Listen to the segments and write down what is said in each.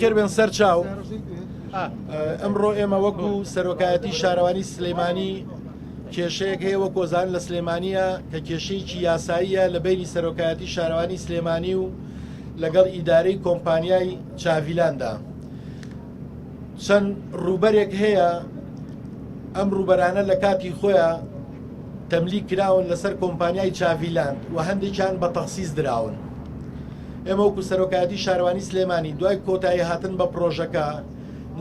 خێر بێن سەر چاو ئەمڕۆ ئێمە وەکو سەرۆکایەتی شارەوانی سلێمانی کێشەیەک هەیە وە کۆزان لە سلێمانیە کە کێشەیەکی یاساییە لە بینی سەرۆکایەتی شارەوانی سلێمانی و لەگەڵ ئیدارەی کۆمپانیای چاڤیلاندا. چەند ڕووبەرێک هەیە ئەم ڕووبەرانە لە کاتی خۆیان تەملیک کراون لەسەر کۆمپانیای چاڤیلاند و هەندێکیان بە تەخسیس دراون. ئێمە وەکو سەرۆکایەتی شارەوانی سلێمانی دوای کۆتایی هاتن بە پرۆژەکە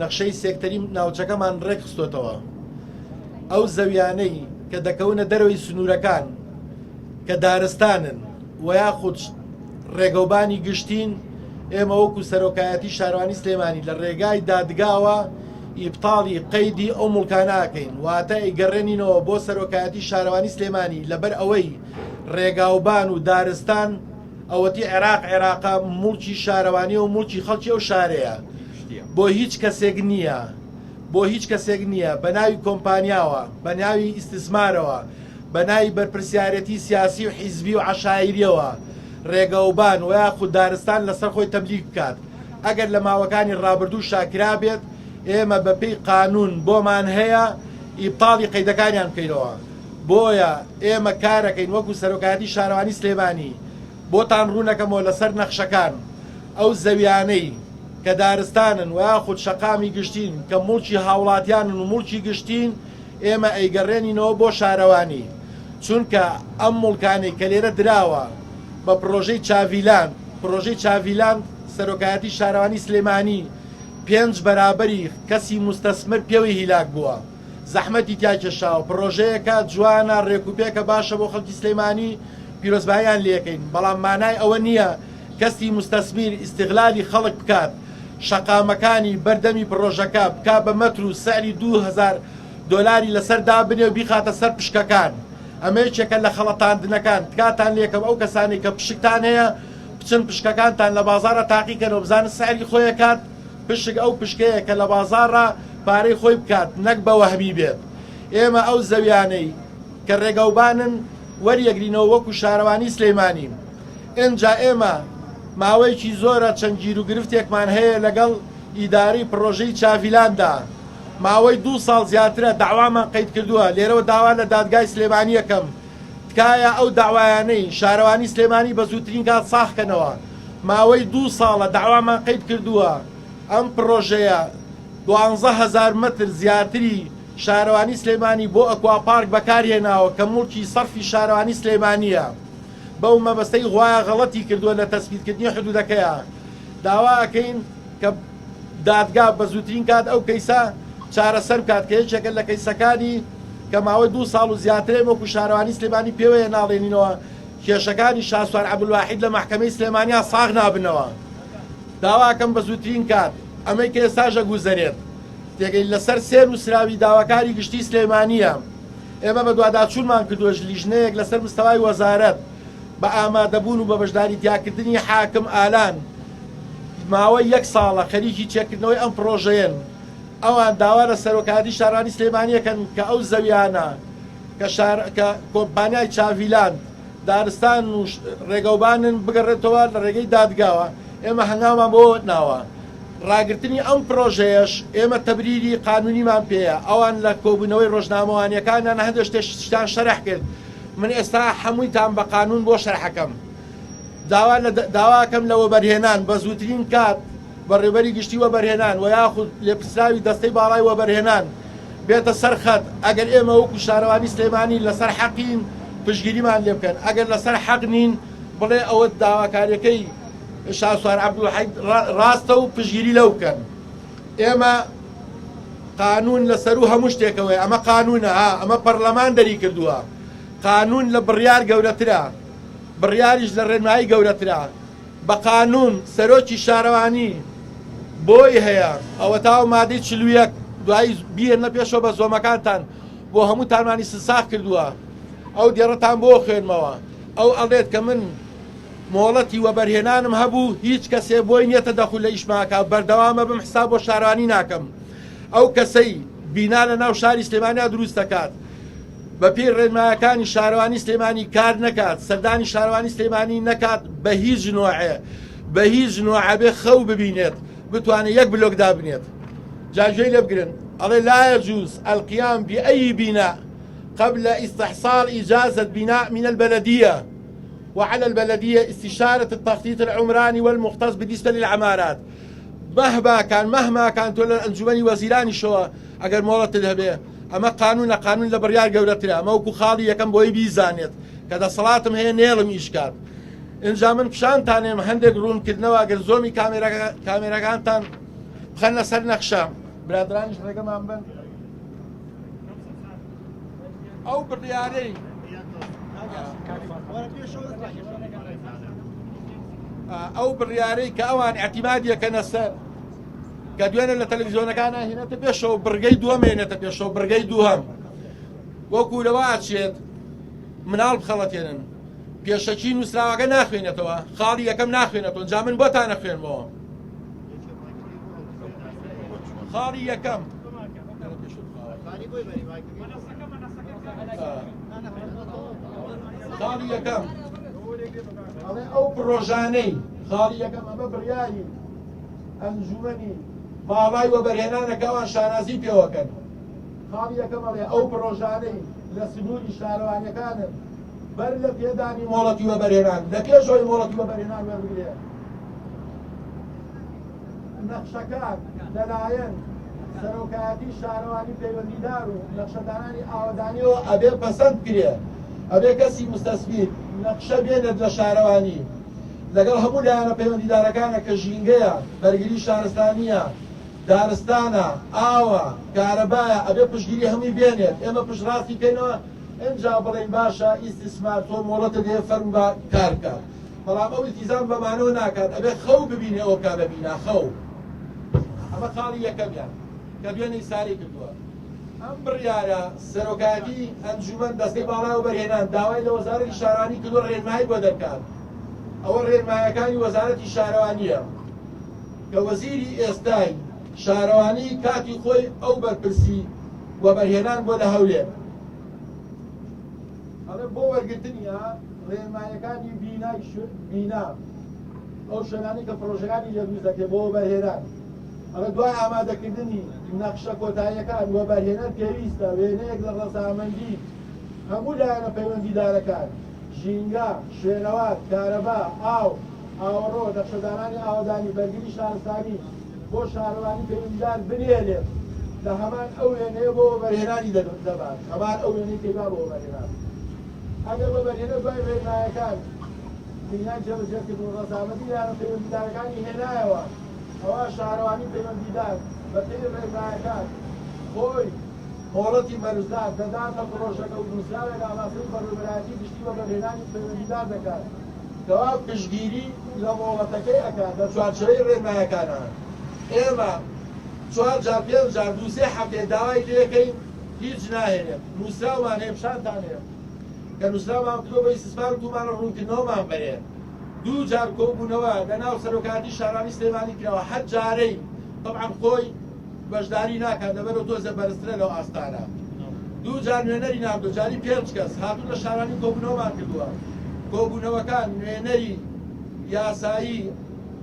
نەخشەی سێکتەری ناوچەکەمان ڕێکخستۆتەوە. ئەو زەویانەی کە دەکەونە دەرەوەی سنوورەکان کە دارستانن و یاخود ڕێگەوبانی گشتین ئێمە وەکو سەرۆکایەتی شارەوانی سلێمانی لە ڕێگای دادگاوە ئیبتاڵی قەیدی ئەو مڵکاناکەین واتە ئەیگەڕێنینەوە بۆ سەرۆکایەتی شارەوانی سلێمانی لەبەر ئەوەی ڕێگاوبان و دارستان ئەوەتی عێراقا موڵکی شارەوانی و موڵکی خەڵکی ئەو شارەیە بۆ هیچ کەسێک نییە بۆ هیچ کەسێک نییە بە ناوی کۆمپانیاوە بە ناوی ئیستثمارەوە بە ناوی بەرپرسیارەتی سیاسی و حیزبی و عەشایریەوە ڕێگەوبان و یاخود دارستان لەسەر خۆی تەملیک بکات. ئەگەر لە ماوەکانی ڕابردوو شاکرا بێت ئێمە بەپێی قانون بۆمان هەیە ئیبتاڵی قەیدەکانیان بکەینەوە. بۆیە ئێمە کارەکەین وەکو سەرۆکایەتی شارەوانی سلێمانی بۆتان ڕوونەکەمەوە لەسەر نەخشەکان ئەو زەویانەی کە دارستانن و یاخود شەقامی گشتین کە موڵکی هاوڵاتیانن و موڵکی گشتین ئێمە ئەیگەڕێنینەوە بۆ شارەوانی، چونکە ئەم موڵکانەی کە لێرە دراوە بە پرۆژەی چاڤیلاند پرۆژەی چاڤیلاند سەرۆکایەتی شارەوانی سلێمانی 5 بەرابەری کەسی مستەسمر پێوەی هیلاک بووە، زەحمەتی تیاکێشاوە، پرۆژەیەکە جوانە ڕێکوپێکە باشە بۆ خەڵکی سلێمانی پیرۆزباییان لێکەین، بەڵام مانای ئەوە نییە کەسی مستەسمیر ئیستیغلالی خەڵک بکات، شەقامەکانی بەردەمی پرۆژەکە بکا بە مەتر و سەعری 2000 دۆلاری لەسەر دابنێ و بیخاتە سەر پشکەکان. ئەمە یەکێکە لە خەڵەتاندنەکان تکاتان لێکەم ئەو کەسانی کە پشکتان هەیە بچن پشکەکانتان لە بازارە تاقیکەنەوە بزانن سەعری خۆی کات پشک ئەو پشکەیە کە لە بازارە پارەی خۆی بکات نەک بە وەهمی بێت. ئێمە ئەو زەویانەی کە ڕێگەوبانن وەریەگرینەوە وەکو شارەوانی سلێمانی. ئینجا ئێمە ماوەیەکی زۆرە چەند گیر و گرفتێکمان هەیە لەگەڵ ئیدارەی پرۆژەی چاڤیلاندا، ماوەی 2 ساڵ زیاترە داوامان قەید کردووە، لێرەوە داوا لە دادگای سلێمانی یەکەم تکایە ئەو داوایانەی شارەوانی سلێمانی بە زووترین کات ساخکەنەوە. ماوەی 2 ساڵە داوامان قەید کردووە ئەم پرۆژەیە 12000 مەتر زیاتری شارەوانی سلێمانی بۆ ئەکواپارک بەکارهێناوە کە موڵکی سەرفی شارەوانی سلێمانیە. بەو مەبەستەی غوایە غەڵەتی کردووە لە تەسبیتکردنی حدودەکەیە. داوا ئەکەین کە دادگا بە زووترین کات ئەو کەیسە چارەسەر بکات کە یەکێکە لە کەیسەکانی کە ماوەی 2 ساڵ و زیاترێ وەکو شارەوانی سلێمانی پێوەیە ناڵێنینەوە کێشەکانی شاسوار عەبدولواحید لە مەحکەمەی سلێمانیا ساغ نابنەوە. داواکەم بە زووترین کات ئەمەی کە ئێستاژە گوزەرێت تێگەی لەسەر سێر و سراوی داواکاری گشتی سلێمانیە. ئێمە بە دوواداچوونمان کردووە لیژنەیەک لەسەر مستەوای وەزارەت بە ئامادەبوون و بە بەشداری تیاکردنی حاکم ئالان ماوەی 1 ساڵە خەریکی چێکردنەوەی ئەم پرۆژەیەن. ئەوان داوا لە سەرۆکایەتی شارەوانی سلێمانیەکەن کە ئەو زەویانە کە کۆمپانیای چاڤیلاند دارستان و ڕێگەوبانن بگەڕێتەوە لە ڕێگەی دادگاوە. ئێمە هەنگامان بۆ ناوە ڕاگررتنی ئەم پرۆژەیەش ئێمە تەبریری قانونیمان پێەیە. ئەوان لە کۆبوونەوەی ڕۆژنامەوانیەکانیان هەندێک شتان شەرح کرد. من ئێستا هەموویتان بە قانون بۆ شەرحەکەم. داواکەم لە وەبەرهێنان بە زووترین کات بەڕێوەبەری گشتی وەبەرهێنان و یاخود لێپرسراوی دەستەی باڵای وەبەرهێنان بێتە سەر خەت. ئەگەر ئێمە وەکو شارەوانی سلێمانی لەسەر حەقین پشگیریمان لێ بکەن، ئەگەر لەسەر حەق نین بڵێ ئەوە داواکاریەکەی شاسوار عەبدولواحید ڕاستە و پشگیری لەو بکەن. ئێمە قانون لەسەر و هەموو شتێکەوەی ئەمە قانونە، ئەمە پەرلەمان دەری کردووە. قانون لە بڕیار گەورەترە، بڕیاریش لە ڕێنمایی گەورەترە. بە قانون سەرۆکی شارەوانی بۆی هەیە ئەوە تاو مادەی 41 دوایی بیرنە پێشەوە بە زۆمەکانتان بۆ هەموو تارمانی سساخ کردووە. ئەو دێڕەتان بۆ خوێنمەوە. ئەو ئەڵێت کە من مۆڵەتی وەبەرهێنانم هەبوو هیچ کەسێ بۆی نیەتە دەخول لە ئیشماکە بەردەوامە بم حساب بۆ شارەوانی ناکەم. ئەو کەسەی بینا لە ناو شاری سلێمانیا دروست دەکات بە پێی ڕێنمایەکانی شارەوانی سلێمانی کار نەکات، سەردانی شارەوانی سلێمانی نەکات بە هیچ نوعێ بە هیچ نوعە بێ خەو ببینێت بتوانێت یەک بلۆک دابنێت. جاگوێی لێ بگرن ئەڵێ لا يجوز القيام بأي بناء قبل استحصال إجازة بناء من البلدية، وعلى البلدية استشارة التخطيط العمراني والمختص بالنسبة للعمارات. مهما كان تولى الأنجمني وزيراني شو أجر مولت الهبة أما قانون لبريار جورتنا ما هو خالي يكم بوي بيزانيت كذا صلاتهم هي نيل ميشكات إن جامن بشان تاني مهندق رون كدنا وأجر زومي كاميرا كانتان خلنا سر نقشة برادرانش رقم عم بن أو برياري أو بالرياري كأوان اعتمادية كنسر كدوين التلفزيون كان هنا تبيشوا برجي دوهم هنا تبيشوا برجي دوهم وكل واحد شيء من ألب خلطين بيشتكين وسراوة كناخوينه توا خالي كم ناخوينه تون جامن بوتا ناخوين مو خالي كم خالي كم أو بروجاني خالي كم أما برياي أنجمني باڵای وەبەرهێنانەکەوان شانازی پێوەکەن خاڵی یەکەمەڵێ ئەو پرۆژانەی لە سنووری شارەوانیەکانن بەر لە پێدانی مۆڵەتی وەبەرهێنان لە پێشەوەی مۆڵەتی وەبەرهێنان وەربگرێ نەخشەکان لەلایەن سەرۆکایەتی شارەوانی پەیوەندیدار و نەخشەدانانی ئاوەدانیەوە ئەبێ پەسەند کرێ ئەبێ کەسی مستەسبیت نەخشە بێنێت لە شارەوانی لەگەڵ هەموو لایەنە پەیوەندیدارەکانە کە ژینگەیە بەرگری شارستانیە دارستانە ئاوە کارەبایە ئەبێ پشتگیری هەمووی بێنێت ئێمە پشتڕاستی پێینەوە ئەنجا بڵێن باشە ئیسtismار تۆ مۆڵەتە دێ فەرم بە کار بکات بەڵام ئەو ئیلتیزام بەمانەوە ناکات ئەبێ خەو ببینێ ئەوە کا ببینە خەو ئەمە خاڵی یەکەمیان کە دوێنەی ساری کردووە ئەم بڕیارە سەرۆکایەتی ئەنجومەن دەستەی باڵای وەبەرهێنان داوای لە وەزارەتی شارەوانی کردووە ڕێنمایی بۆ دەکات ئەوە ڕێنمایەکانی وەزارەتی شارەوانیە کە وەزیری ئێستای شارەوانی کاتی خۆی ئەو بەرپرسی وەبەرهێنان بۆ لە هەولێر ئەڵێ بۆ وەرگرتنیە ڕێنمایەکانی بینا ئەو شوێنانی کە پرۆژەکانی لێدروست دەکرێت بۆ وەبەرهێنان ئەڵێ دوای ئامادەکردنی نەخشە کۆتاییەکان وەبەرهێنەر پێویستە وێنەیەک لە ڕەسامەندی هەموو لایەنە پەیوەندیدارەکان ژینگە شوێنەوات کارەبا ئاو ئاوەڕۆ نەخشەدانانی ئاوەدانی بەرگری شارستانی بۆ شارەوانی پەیوەندیدار بنێنێت لە هەمان ئەو وێنەیە بۆ وەبەرهێنانی دەبات هەمان ئەو وێنەی پێدا بۆ وەبەرهێنان ئەگەر وەبەرهێنە دوای ڕێنمایەکان بینان جێبەجێکردن ڕەسامەندی لایەنە پەیوەندیدارەکانی هێنایەوە ئەوە شارەوانی پەیوەندیدار بە پێی ڕێنمایەکان خۆی مۆڵەتی مەرزدار دەداتە پرۆژەکە و نووسراوێک ئاماژەی بەڕێوەبەرایەتی گشتی وەبەرهێنانی پەیوەندیدار دەکات کەوا پشتگیری لە مۆڵەتەکەی ئەکات لە چوارچێوەی ڕێنمایەکانە ئێمە 4 جار 5 جار 2-3 هەفتەیە داوای لێکەین هیچ ناهێنێت نووسراومان هەیە پیشانتان هەیە کە نووسراومان کردووە بە ئیستیسمار و تومانە ڕوونکردنەوەمان بەرێ 2 جار کۆبوونەوە لەناو سەرۆکایەتی شارانی سلێمانی کراوە حەت جارەی طبعاً خۆی بەشداری ناکات لەبەرەوە تۆ زەبەرزترە لەو ئاستانە 2 جار نوێنەری ناردووە جاری 5 کەس هاتوون لە شارانی کۆبوونەوەمان کردووە کۆبوونەوەکان نوێنەری یاسایی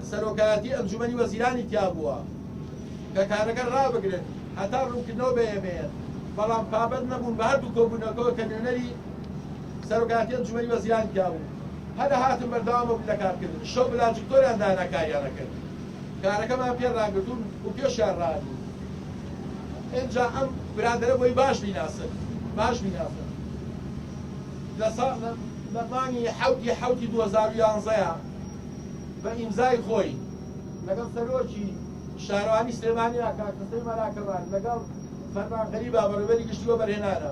سەرۆکایەتی ئەنجومەنی وەزیرانی تیا بووە کە کارەکە ڕابگرن هەتا ڕوونکردنەوە بەهێمەیەن بەڵام پابەند نەبوون بە هەردوو کۆبوونەکەەوە کە نوێنەری سەرۆکایەتی ئەنجومەنی وەزیرانی تیا بوو هەر هاتن بەردەوام بوو لە کارکردن شەو بلاجیکتۆریان دانا کاریانە کرد کارەکەمان پێ ڕاگرتوون و پێشیان ڕادی اینجا ئەم برادرە بۆی باش بیناسن لە مانگی حەوتی 2011 بە ئیمزای خۆی لەگەڵ سەرۆکی شارەوانی سلێمانیا کاکەسەی مەراکەبان لەگەڵ فەرمانخەری بابەڕێوەری گشتی وەبەرهێنانە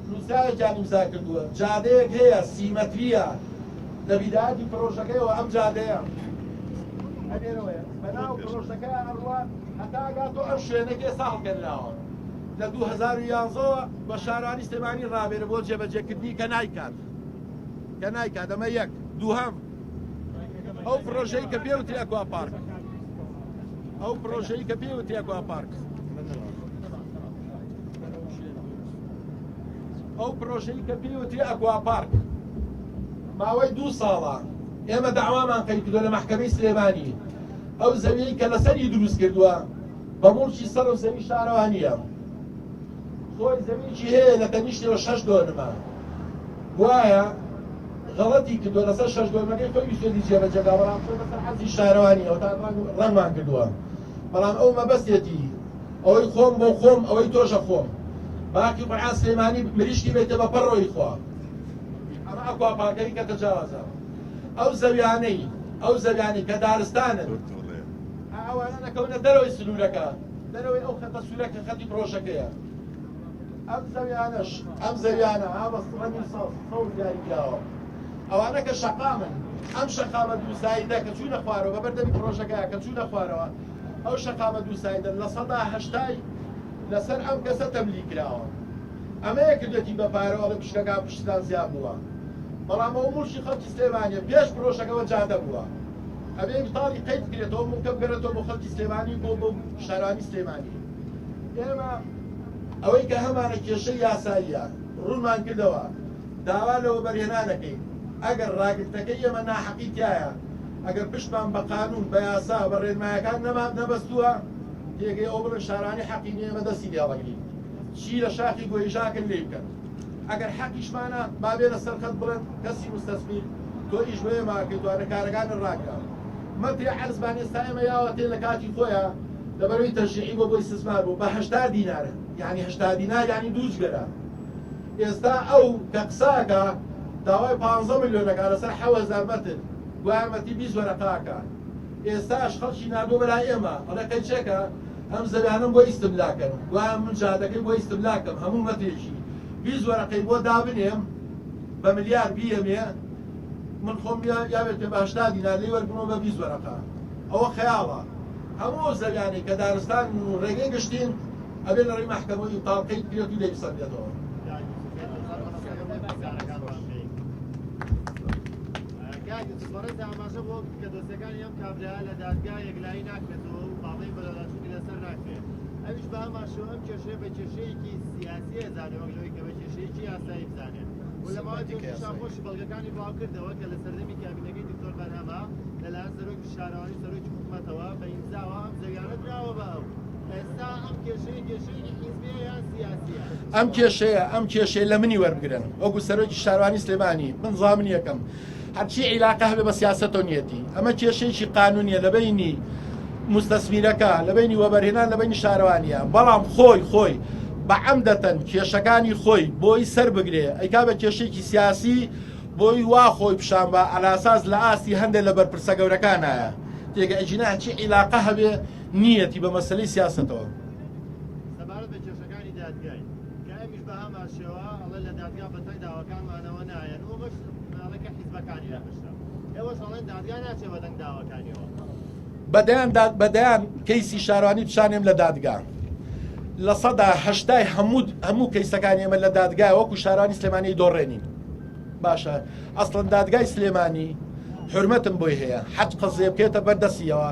نووسراوێکیان ئیمزا کردووە جادەیەک هەیە سیمەتریە لە بیداەتی پرۆژەکەیەوە ئەم جادەیە ئەنێرەوەیە بەناو پرۆژەکەیان ئەڕوا هەتا ئەگاتۆ ئەم شوێنەکێ ساڵکردراوە لە 2011 بە شارانی سلێمانی ڕابێرە بۆ جێبەجێکردنی کە نایکات ئەمە یەک دووهەم ئەو پرۆژەی کە پێوتری ئەکوا پارک ماوەی 2 ساڵە ئێمە داوامان کردووە لە مەحکەمەی سلێمانی ئەو زەویەی کە لەسەری دروست کردووە بە موڵکی سەر و زەوی شارەوانیە خۆی زەویکی هەیە لە تەنیشتەوە 6 دۆنمە وایە غەڵەتی کردووە لەسەر 6 دۆنمەکەی خۆی ویستێتی جێبەجێگا بەڵام خۆی لەسەر حەزی شارەوانیەوە تا ڕەنگمان کردووە بەڵام ئەو مەبەستێتی ئەوەی خۆم بۆ خۆم ئەوەی تۆشە خۆم باقی قورعان سلێمانی مریشکی بێتە بە پەڕۆی خوا ئەمە ئەکواپارکەی کە تەجاوازە ئەو زەویانەی کە دارستانن ئەوانە نەکەونە دەرەوەی سنوورەکە دەرەوەی ئەو خەتە سوورەکە خەتی پرۆژەکەیە ئەم زەویانە ئابەستڕەنی سەوز دیاریکراوە ئەوانە کە شەقامن ئەم شەقامە دووسایدە کە چوونە خوارەوە بەبەردەمی پرۆژەکەیە کە چوونە خوارەوە ئەو شەقامە دووسایدە لە 180 لەسەر ئەم کەسە تەملی کراوە ئەمەیە کردێتی بە پارەوە لە پشتەکە پشتان زیاد بووە بەڵام ئەو موڵشی خەڵکی سلێمانیە پێش پرۆژەکەەوە جادە بووە ئەبێ تاڵی قەید بکرێتەوە موکە بگەرێتەوە بۆ خەڵکی سلێمانی بۆ شارانی سلێمانی ئێمە ئەوەی کە هەمانە کێشەی یاساییە ڕوونمان کردەوە داوا لەوە بەرهێنانەکەین ئەگەر ڕاگرتەکەی ئێمە ناحەقی تایە ئەگەر پشتمان بە قانون بە یاسا بە ڕێنمایەکان نەبەستووە تێگەی ئەو بڵن شارانی حەقی ئێمە دەستی لێڵەگرین چی لە شاخی گۆیژاکن لێ بکەن ئەگەر حەقیشمانە بابێ لەسەر خەت بڵێن کەسی مستەسمیر تۆ ئیش بۆ ئێمە کردووانە کارەکانت ڕاکرا مەتری عەرزمان ئێستا ئێمە یاوە تێ لە کاتی خۆیە لەبەرەوەی تەشریعی بۆ بۆی استثمار بوو بە 80 دینارە یعنی 80 دینار یعنی دووجگەرە ئێستا ئەو کە قساکە داوای 15 ملیۆنەکە لەسەر 7000 مەتر گوایمەتی 20 وەرەقاکە ئێستاش خەڵکی نردووە بەلای ئێمە ئەڵە کەچێکە ئەم زەویانم بۆ ئیستملاکەن گوایە من جادەکەی بۆ ئیستملاکەم هەموو مەترێکی 20 وەرەقەی بۆ دابنێم بە ملیار بیەمێ من خۆم یاوێت پێ بە 80 دینار لێی وەربنەوە بە 20 وەرەقا ئەوە خەیاڵە هەموو زەویانەی کە دارستان و ڕێگەی گەشتین ئەبێ لە ڕێی مەحکەمەوەی تاڵقەی کرێت و لێی بسەندێتەوە سپارەت ئاماژە بۆ کە دۆستەکانی ئەم کابرا لە دادگا یەکلایی ناکرێتەوە و باڵی بەدەڵاتچوونی لەسەر ناکرێت ئەویش بە ئەماشەوە ئەم کێشەیە بە کێشەیەکی سیاسی ئەزانێت وەک لەوەی کە بە کێشەیەکی یاسایی بزانێت و لەماوەی تۆشیشان خۆشی بەڵگەکانی بڵاو کردەوە کە لە سەردەمی کابینەکەی دکتۆر بەرهەما لەلایەن سەرۆکی شارەوانی سەرۆکی حکوومەتەوە بە ئیمزاوە ئەم زەویانە دراوە بە ئەو ئێستا ئەم کێشەیە کێشەیەکی حیزبیە یان سیاسیە ئەم کێشەیە لە منی وەربگرن وەکو سەرۆکی شارەوانی سلێمانی من زامن یەکەم هەرچی عیلاقە هەبێ بە سیاسەتۆ نیەتی ئەمە کێشەیەکی قانونیە لە بینی مستەسمیرەکە لە بینی وەبەرهێنان لە بینی شارەوانیە بەڵام خۆی بە عەمدەتەن کێشەکانی خۆی بۆی سەر بگرێ ئەیکا بە کێشەیەکی سیاسی بۆی وا خۆی پیشان بە ئەلاساس لە ئاستی هەندێک لە بەرپرسە گەورەکانایە تێگە ئەجینا هەرچی عیلاقە هەبێ نیەتی بە مەسەلەی سیاسەتەوە سەبارەت بە کێشەکانی دادگای کە ئەمیش بە هەماشەوە ئەڵێ لە دادگا بەتای داواکانمانەوە نایەن و بەش ماڵەکە حیزبەکانی لەپشتە ئێوەش ئەڵێن دادگا ناچێت بەدەنگ داواکانیەوە بەدەیان کەیسی شارەوانی پیشانێم لە دادگا لە 180 هەموو کەیسەکانی ئێمە لە دادگای وەکو شارەوانی سلێمانی دۆڕێنین باشە ئەسڵەن دادگای سلێمانی حرمەتم بۆی هەیە حەج قەزێ بکێتە بەردەستیەوە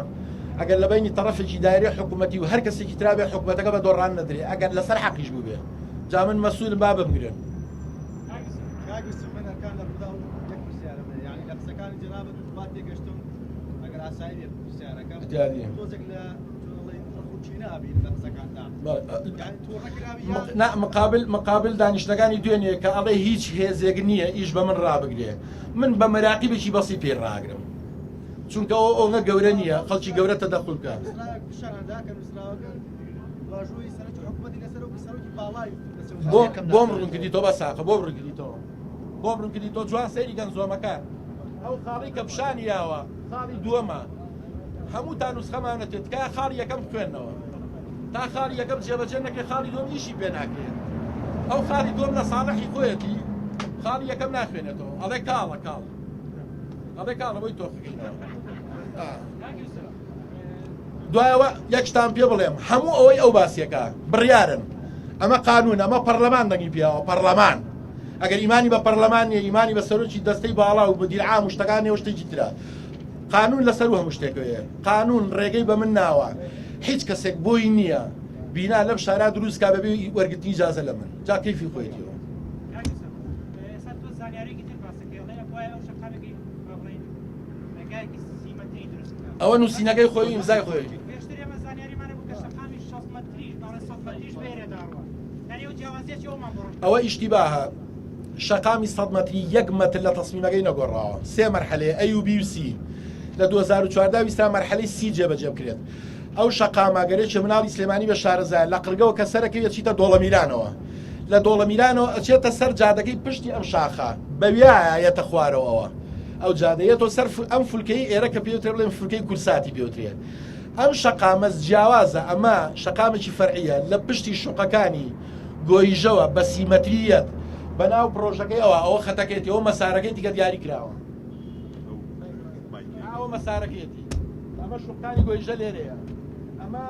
ئەگەر لە بینی تەرەفێکی دایرەی حکوومەتی و هەر کەسێکی ترابێ حکوومەتەکە بە دۆڕان نەدرێ ئەگەر لەسەر حەقیش بوو بێ جا من مەسئولم با بمگرن مقابل دانیشتەکانی دوێنێ کە ئەڵێ هیچ هێزێک نییە ئیش بە من ڕابگرێ من بە مەراقیبێکی بەسی پێ ڕاگرم چونکە ئەوە گەورە نییە خەڵکی گەورەتە دەخول بکە بۆم ڕوونکردیتەوە بە ساقە بۆ ڕوونکردیتەوە جوان سەیری گەنجۆمەکان ئەو خاڵی کە پیشانی یاوە خاڵی دووەمە هەموو تا نوسخەمانە تێت تکایە خاڵی یەکەم خوێندنەوە تا خاڵی یەکەم جێبەجێ نەکرێت خاڵی دووەم ئیشی پێ ناکرێت ئەو خاڵی دووەم لە ساڵحی خۆیەتی خاڵی یەکەم ناخوێنێتەوە ئەڵێ کاڵە بۆی تۆ خوێنەوە دوایەوە یەکشتان پێ بڵێم هەموو ئەوەی ئەو باسیەکە بڕیارن ئەمە قانون ئەمە پەرلەمان دەنگی پیاوە پەرلەمان ئەگەر ئیمانی بە پەرلەمان نیە ئیمانی بە سەرۆکی دەستەی باڵا و مدیر عام و شتەکانیەوە شتێکی ترە قانون لەسەر و هەموو شتێکەوەیە قانون ڕێگەی بە من ناوە هیچ کەسێک بۆی نییە بینا لەم شارا دروست کا بەبێ وەرگرتنی ئیجازە لە من جا کەیفی خۆیەتیەوە ئەوە نووسینەکەی خۆی ئیمزای خۆی ئەوە ئیشتیباهە شەقامی 100 مەتری 1 مەتر لە تەسمیمەکەی نەگۆڕاوە 3 مەرحەلەیە A و B و C لە 2014 ویستا مەرحەلەی C جێبەجێ بکرێت ئەو شەقاماگەرێکی مناڵی سلێمانی بە شارەزای لە قرگەوە کە سەرەکەی ئەچیتە دۆڵەمیرانەوە لە دۆڵەمیرانەوە ئەچێتە سەر جادەکەی پشتی ئەم شاخە بەویایەتە خوارەوەەوە ئەو جادەیەتۆ سەر ئەم فولکەی ئێرە کە پێوترێت بڵێن فولکەی کورساتی پێوترێت ئەم شەقامە جیاوازە ئەمە شەقامێکی فەرعیە لە پشتی شوقەکانی گۆیژەوە بە سیمەتریەت بەناو پرۆژەکەی ئەوە خەتەکەیەتی ئەوە مەسارەکەی دیگە دیاری کراوە ئەوە مەسارەکەیەتی ئەمە شوقەکانی گۆیژە لێرەیە ئەمە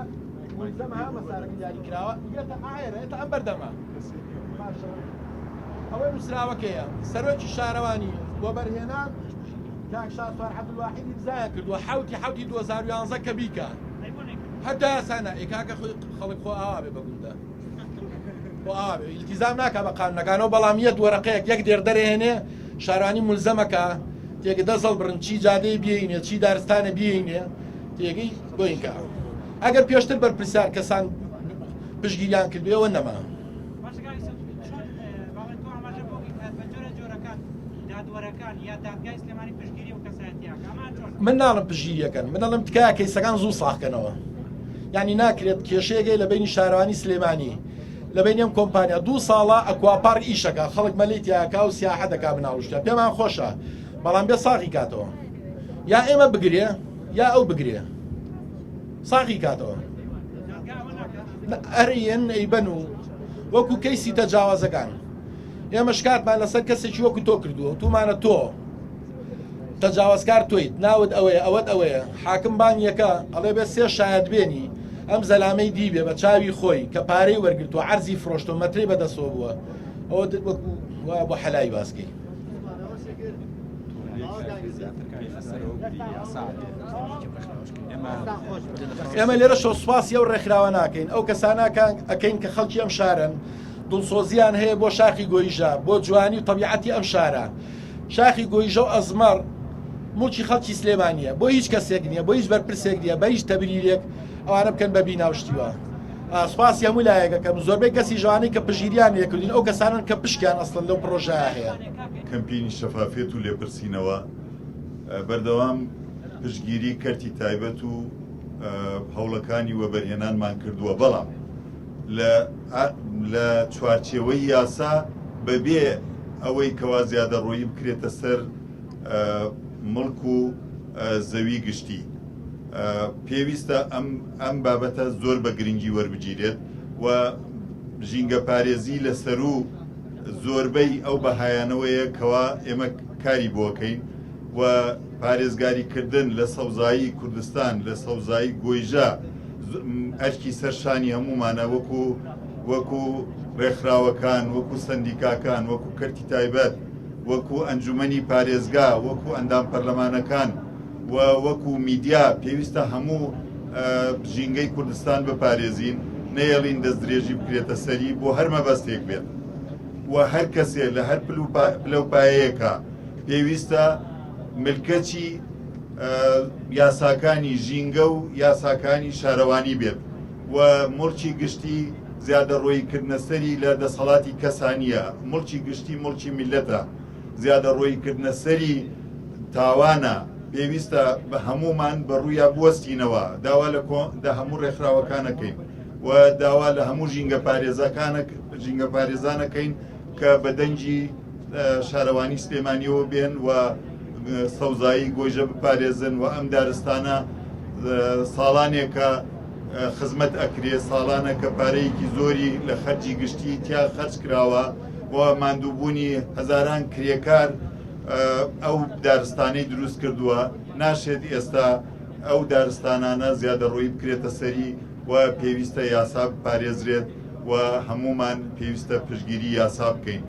ملزەم ها مەسارەکەی دیاری کراوە دیگەتە ئایرێتە ئەم بەردەمە ئەوەی نووسراوەکەیە سەرۆکی شارەوانی بۆ بەرهێنان کاکشار عەبدولواحیدی بزایە کردووە حوتی 2011 کە بیکە هەتا ئاسانە ئێکاکە خەڵک خۆ ئاوا بێ بەگوندە خۆ ئاوا بێ ئیلتیزام ناکا بە قانونەکانەوە بەڵام یەک وەرەقەیەک یەک دێردەرێنێ شارانی ملزەمەکە تێگە دەزەڵ برن چی جادەی بێینێ چی دارستانە بێینێ تێگەی بۆینکە ئەگەر پێشتر بەرپرسیار کەسان پشگیریان کردوێەوە نەما من ناڵم پژگیریەکەن منەڵم تکایە کەیسەکان زوو ساخکەنەوە یعنی ناکرێت کێشەیەگەی لە بینی شارەوانی سلێمانی لە بینی ئەم کۆمپانیا 2 ساڵە ئەکواپارک ئیشەکە خەڵک مەلەی تیاکا و سیاحە دەکا بناوشتە پێمان خۆشە بەڵام بێ ساغی کاتەوە یا ئێمە بگرێ یا ئەو بگرێ ساغی کاتەوە ئەرێن ئەیبەن و وەکو کەیسی تەجاوازەکان ئێمە شکاتمان لەسەر کەسێکی وەکو تۆ کردووە تومانە تۆ تەجاوازکار تۆیت ناوت ئەوەیە ئەوەت ئەوەیە حاکم بانیەکە ئەڵێ بێ 3 شایەت بێنی ئەم زەلامەی دیبێ بە چاوی خۆی کە پارەی وەرگرتووە عەرزی فرۆشتۆ مەترەی بەدەستەوە بووە ئەوە وەکو وایە بۆ حەلای باسکەی ئێمە لێرە شۆسپاسی ئەو ڕێکخراوە ناکەین ئەو کەساناکان ئەکەین کە خەڵکی ئەم شارن دڵسۆزیان هەیە بۆ شاخی گۆیژە بۆ جوانی و تەبیعەتی ئەم شارە شاخی گۆیژە و ئەزمەر موچی خەڵکی سلێمانیە بۆ هیچ کەسێک نییە بۆ هیچ بەرپرسێک نییە بە هیچ تەبریرێک ئەوانە بکەن بە بیناوشتیوە سوپاسی هەموو لایەکەکەم زۆربەی کەسی ژوانەی کە پژگیریان لێکردین ئەو کەسانن کە پشکیان ئەسڵن لەو پرۆژەیە هەیە کەمپینی شەفافێت و لێپرسینەوە بەردەوام پشگیری کەرتی تایبەت و هەوڵەکانی وەبەرهێنانمان کردووە بەڵام لە چوارچێوەی یاسا بەبێ ئەوەی کەوا زیادە ڕۆیی بکرێتە سەر مڵک و زەوی گشتی پێویستە ئەم بابەتە زۆر بە گرنگی وەربگیرێت و ژینگە پارێزی لەسەر و زۆربەی ئەو بەهایانەوەیە کەوا ئێمە کاری بۆکەین و پارێزگاریکردن لە سەوزایی کوردستان لە سەوزایی گۆیژە ئەرکی سەرشانی هەمومانە وەکو ڕێکخراوەکان وەکو سەندیکاکان وەکو کەرتی تایبەت وەکو ئەنجومەنی پارێزگا وەکو ئەندام پەرلەمانەکان و وەکو میدیا پێویستە هەموو ژینگەی کوردستان بپارێزین نەیەڵین دەست درێژی بکرێتە سەری بۆ هەر مەبەستێک بێت و هەر کەسێ لە هەر پلەپایەیەکە پێویستە ملکەتی یاساکانی ژینگە و یاساکانی شارەوانی بێت و مڵکی گشتی زیادە ڕۆیکردنە سەری لە دەسەڵاتی کەسانیە مڵکی گشتی مڵکی میلەتە زیادە ڕۆیکردنە سەری تاوانە پێویستە بە هەمومان بەڕوویە بوەستینەوە داوا لە هەموو ڕێکخراوەکانەکەین و داوا لە هەموو ژینگە پارێزانەکەین کە بە دەنگی شارەوانی سلێمانیەوە بێن و سەوزایی گۆیژە بپارێزن و ئەم دارستانە ساڵانێکە خزمەت ئەکرێ ساڵانە کە پارەیەکی زۆری لە خەرجی گشتی تیا خەرج کراوە و ماندووبوونی هەزاران کرێکار ئەو دارستانەی دروست کردووە ناشێت ئێستا ئەو دارستانانە زیادە ڕۆی بکرێتە سەری و پێویستە یاسا بپارێزرێت و هەمومان پێویستە پشگیری یاسا بکەین